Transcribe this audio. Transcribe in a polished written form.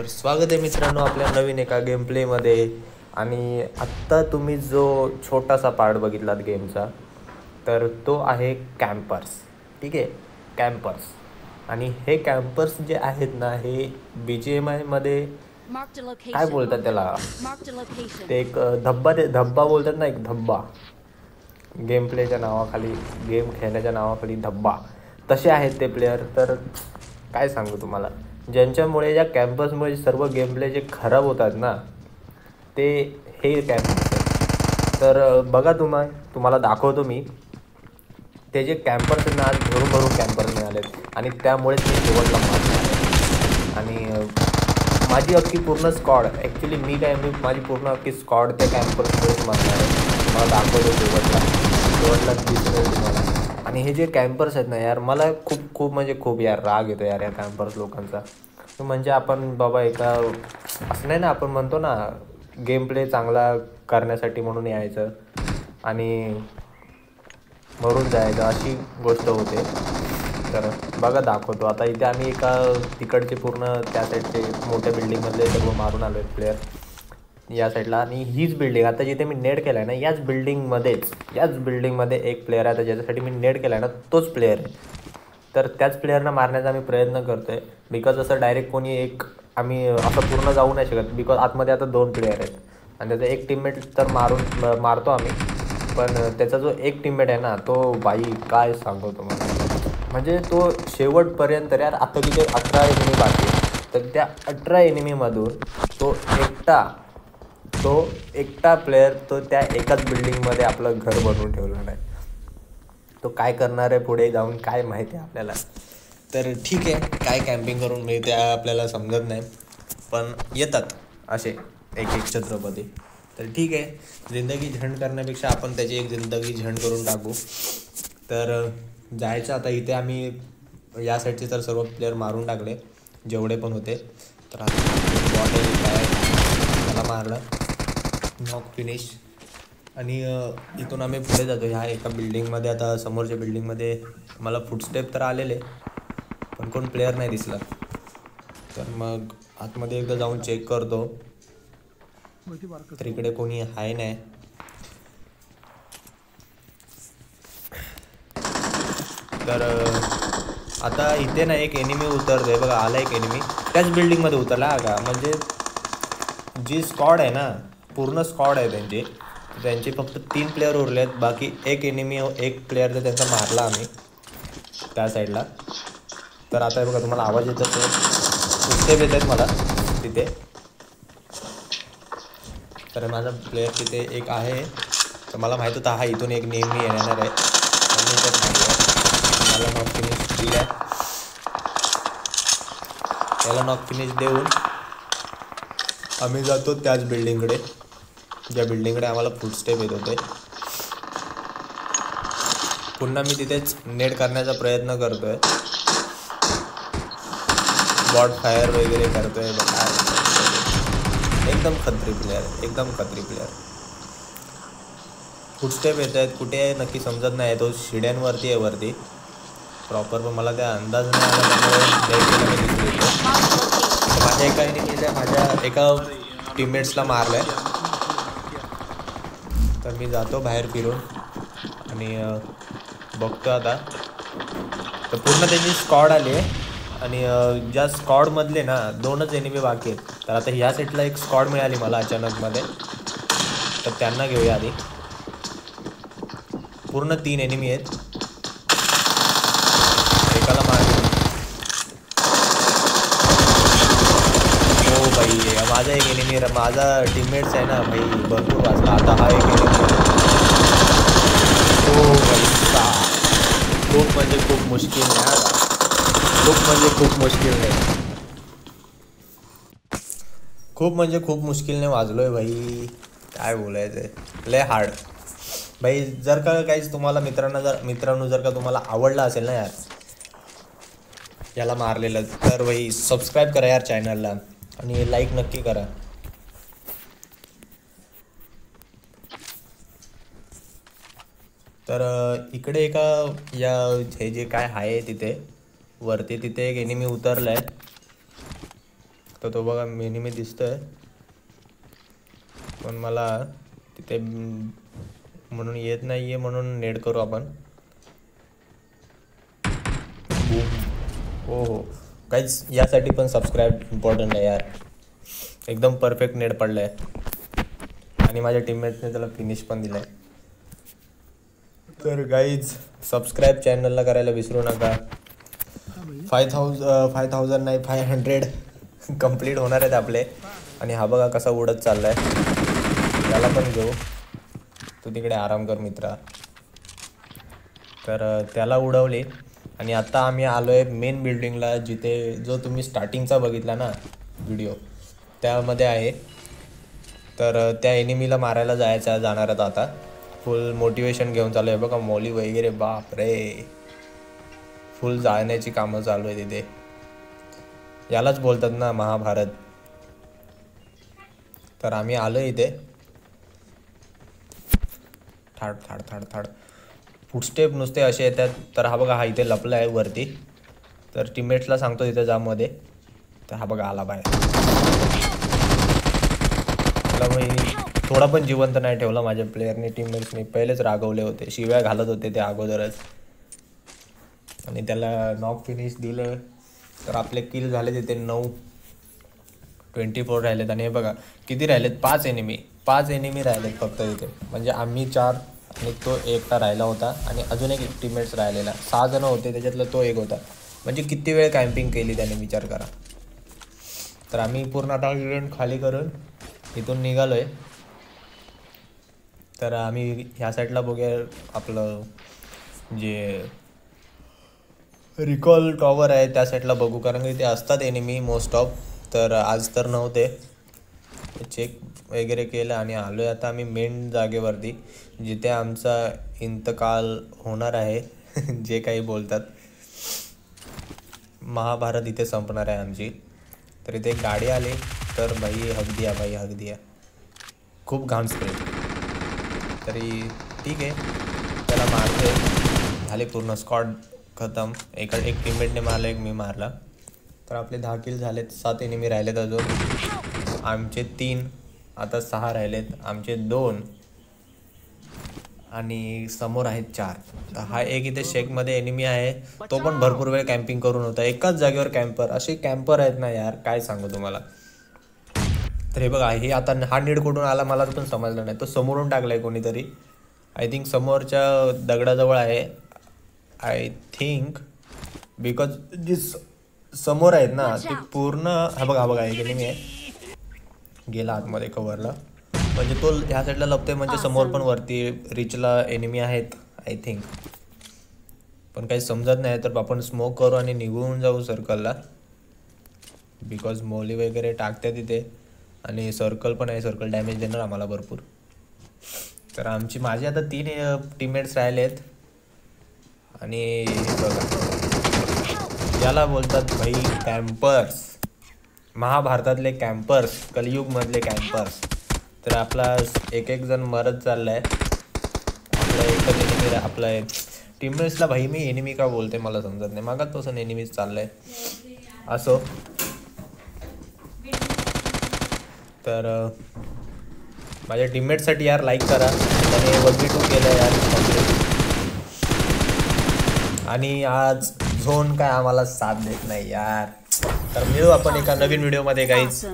तर स्वागत आहे मित्रांनो आपल्या नवीन एका गेम प्लेमध्ये. आणि आत्ता तुम्ही जो छोटासा पार्ट बघितलात गेमचा, तर तो आहे कॅम्पर्स. ठीक आहे, कॅम्पर्स. आणि हे कॅम्पर्स जे आहेत ना, हे BGMI काय बोलतात त्याला, ते एक धब्बा बोलतात ना, एक धब्बा. गेम प्लेच्या नावाखाली, गेम खेळण्याच्या नावाखाली धब्बा, तसे आहेत ते प्लेयर. तर काय सांगू तुम्हाला, ज्यांच्यामुळे या कॅम्पसमुळे सर्व गेम प्ले जे खराब होतात ना, ते हे कॅम्पस आहेत. तर बघा, तुम्हाला दाखवतो मी. ते जे कॅम्पर्स ना, आज भरून कॅम्पर्स मिळालेत आणि त्यामुळेच मी शेवटला मारणार. आणि माझी अख्खी पूर्ण स्क्वॉड, ॲक्च्युली माझी पूर्ण अख्खी स्क्वॉड त्या कॅम्पर्समुळेच मारणार आहे. मला दाखवतो शेवटला दिसेल तुम्हाला. आणि हे जे कॅम्पर्स आहेत ना यार, मला खूप म्हणजे खूप यार राग येतो यार या कॅम्पर्स लोकांचा. म्हणजे आपण बाबा असं नाही ना, आपण म्हणतो ना गेम प्ले चांगला करण्यासाठी म्हणून यायचं आणि मरून जायचं, अशी गोष्ट होते. तर बघा दाखवतो आता. इथे आम्ही एका तिकडचे पूर्ण त्या साईडचे मोठ्या बिल्डिंगमधले सर्व मारून आलो आहेत प्लेयर या साईडला. आणि हीच बिल्डिंग आता जिथे मी नेड केला आहे ना, याच बिल्डिंगमध्ये एक प्लेयर आहे. आता ज्याच्यासाठी मी नेड केला आहे ना, तोच प्लेयर आहे. तर त्याच प्लेयरना मारण्याचा आम्ही प्रयत्न करतो आहे. बिकॉज असं डायरेक्ट कोणी आम्ही असं पूर्ण जाऊ नाही शकत. बिकॉज आतमध्ये आता 2 प्लेयर आहेत आणि त्याचा एक टीममेट तर मारतो आम्ही. पण त्याचा जो एक टीममेट आहे ना, तो बाई काय सांगतो तुम्हाला, म्हणजे तो शेवटपर्यंत यार. आता किती 18 एनिमी बाकी आहे. तर त्या 18 एनिमीमधून तो एकटा प्लेयर तो त्या एकाच बिल्डिंगमध्ये आपलं घर बनवून ठेवलं नाही. तो काय करणार आहे पुढे जाऊन काय माहिती आहे आपल्याला. तर ठीक आहे, काय कॅम्पिंग करून मिळते आपल्याला समजत नाही, पण येतात असे एक छत्रपती. तर ठीक आहे, जिंदगी झंड करण्यापेक्षा आपण त्याची एक जिंदगी झंड करून टाकू. तर जायचं आता. इथे आम्ही या साईडचे तर सर्व प्लेयर मारून टाकले जेवढे पण होते. तर आता काय त्याला मारलं, नॉक फिनिश. आणि इथून आम्ही पुढे जातो ह्या एका बिल्डिंगमध्ये. आता समोरच्या बिल्डिंगमध्ये मला फुटस्टेप तर आलेले, पण कोण प्लेयर नाही दिसला. तर मग आतमध्ये एकदा जाऊन चेक करतो, तर इकडे कोणी आहे नाही. तर आता इथे ना एक एनिमी उतरतोय बघा, आला एक एनिमी त्याच बिल्डिंगमध्ये उतरला का. म्हणजे जी स्क्वॉड आहे ना, पूर्ण स्क्वॉड आहे त्यांचे फक्त 3 प्लेयर उरले आहेत. बाकी एक प्लेयर तर त्यांचा मारला आम्ही त्या साईडला. तर आता बघा, तुम्हाला आवाज येत असेल, कुठे येत आहेत मला तिथे. तर माझा प्लेयर तिथे एक आहे. तर मला माहीत होता हा इथून एक नेहमी येणार आहे. मला नॉक फिनिश दिला आहे. त्याला नॉक फिनिश देऊन आम्ही जातो त्याच बिल्डिंगकडे, ज्या बिल्डिंगकडे आम्हाला फुटस्टेप येत होते. पुन्हा मी तिथेच नेट करण्याचा प्रयत्न करतोय, बॉट फायर वगैरे करतोय. एकदम खत्री प्लेयर. फुटस्टेप येत आहेत, कुठे आहे नक्की समजत नाही. तो शिड्यांवरती आहे वरती प्रॉपर, पण मला त्या अंदाज नाही आला. माझ्या एका टीममेट्सला मारलं आहे. तर मी जातो बाहेर फिरून आणि बघतो आता. तर पूर्ण त्यांची स्क्वॉड आली आहे आणि ज्या स्क्वॉडमधले ना 2च एनिमी बाकी आहेत. तर आता ह्या साईडला एक स्क्वॉड मिळाली मला अचानकमध्ये, तर त्यांना घेऊया आधी. पूर्ण 3 एनिमी आहेत, एकाला मारले. हो बाई, माझा एक एनिमी, माझा टीममेट्स आहे ना भाई, भरपूर वाचला. आता हा एक एनिमी. हो भाई, खूप म्हणजे खूप मुश्किल खूप मुश्किलने वाजलोय भाई. काय बोलायचं, लय हार्ड भाई. जर का काहीच तुम्हाला मित्रांनो जर का तुम्हाला आवडला असेल ना यार याला मारलेलं, तर भाई सबस्क्राईब करा यार चॅनलला आणि लाईक नक्की करा. तर इकडे हे जे काय आहे तिथे वरती, तिथे एक एनिमी उतरलं आहे. तर तो बघा एनिमी दिसतोय, पण मला तिथे म्हणून येत नाही आहे, म्हणून नेड करू आपण. हो हो काहीच, यासाठी पण सबस्क्राईब इम्पॉर्टंट आहे यार. एकदम परफेक्ट नेड पडलं आहे आणि माझ्या टीममेट्सने त्याला फिनिश पण दिलं आहे. तर गाईज सबस्क्राईब चॅनलला करायला विसरू नका. 5,000 नाही 500 कंप्लीट होणार आहेत आपले. आणि हा बघा कसा उडत चालला आहे, त्याला पण घेऊ. तू तिकडे आराम कर मित्रा. तर त्याला उडवले आणि आता आम्ही आलो आहे मेन बिल्डिंगला, जिथे जो तुम्ही स्टार्टिंगचा बघितला ना व्हिडिओ त्यामध्ये आहे. तर त्या एनिमीला मारायला जाणार आहेत आता. फुल मोटिवेशन घेऊन चालू आहे बघा, मॉली वगैरे, बाप रे. फुल जाण्याची कामं चालू आहे तिथे. यालाच बोलतात ना महाभारत. तर आम्ही आलो इथे. थाड थाड थाड थाड फुटस्टेप नुसते असे येतात. तर हा बघा, हा इथे लपला आहे वरती. तर टीममेट्सला सांगतो तिथे जा मध्ये. तर हा बघा आला बाहेर. मला मी थोडा पण जिवंत नाही ठेवला माझ्या प्लेयरने. टीममेट्सने पहिलेच रागवले होते, शिव्या घालत होते ते अगोदरच, आणि त्याला नॉक फिनिश दिलं. तर आपले किल झाले तिथे 9. 24 राहिलेत. आणि हे बघा किती राहिलेत, 5 एनिमी राहिलेत फक्त तिथे. म्हणजे आम्ही 4 आणि तो एकटा राहिला होता, आणि अजून एक टीममेट्स राहिलेला. 6 जण होते, त्याच्यातला तो एक होता. म्हणजे किती वेळ कॅम्पिंग केली त्याने, विचार करा. तर आम्ही पूर्ण आता इव्हेंट खाली करून इथून निघालो आहे. तर आम्ही ह्या साईडला बघूया आपलं जे रिकॉल टॉवर आहे त्या साईडला बघू, कारण की ते असतात एनिमी मोस्ट ऑफ. तर आज तर नव्हते. चेक वगैरे केलं आणि आलो आहे आता आम्ही मेन जागेवरती, जिथे आमचा इंतकाल होणार आहे. जे काही बोलतात, महाभारत इथे संपणार आहे आमची. तर इथे एक गाडी आली. तर भाई हक दिया. खूप घाण स्प्रे. तरी ठीक आहे, त्याला मारते. झाले पूर्ण स्क्वॉड खतम. एक टीममेटने मारला, एक मी मारला. तर आपले 10 किल झालेत. 7 एनिमी राहिलेत अजून. आमचे 3, आता 6 राहिलेत. आमचे 2 आणि समोर आहेत 4. तर हा एक इथे शेकमध्ये एनिमी आहे, तो पण भरपूर वेळ कॅम्पिंग करून होता. एकाच जागेवर कॅम्पर. असे कॅम्पर आहेत ना यार, काय सांगू तुम्हाला. तर हे बघा, हे आता हा नीड कुठून आला मला पण समजलं नाही. तो समोरून टाकला आहे कोणीतरी. आय थिंक समोरच्या दगडाजवळ आहे. आय थिंक बिकॉज जी समोर आहेत ना ते पूर्ण. हा बघा एक एनिमी आहे, गेला आतमध्ये कव्हरला. म्हणजे तो ह्या साईडला लपतोय, म्हणजे समोर पण वरती रिचला एनिमी आहेत आय थिंक. पण काही समजत नाही. तर आपण स्मोक करू आणि निघून जाऊ सर्कलला, बिकॉज मोली वगैरे टाकते तिथे. आणि सर्कल पण आहे, सर्कल डॅमेज देणार आम्हाला भरपूर. तर माझे आता 3 टीममेट्स राहिले आहेत. आणि बघा, याला बोलतात भाई कॅम्पर्स. महाभारतातले कॅम्पर्स, कलियुगमधले कॅम्पर्स. तर आपला एक जण मरत चालला आहे. आपला एकच एनिमी आपला आहे. टीममेट्सला भाई मी एनिमी का बोलते मला समजत नाही. मागातपासून एनिमीच चाललं आहे असो. तर माझ्या टीममेटसाठी यार लाईक करा. त्याने 1v2 केलं यार. आणि आज झोन काय आम्हाला साथ देत नाही यार. तर मिळू आपण एका नवीन व्हिडिओमध्ये गाईज.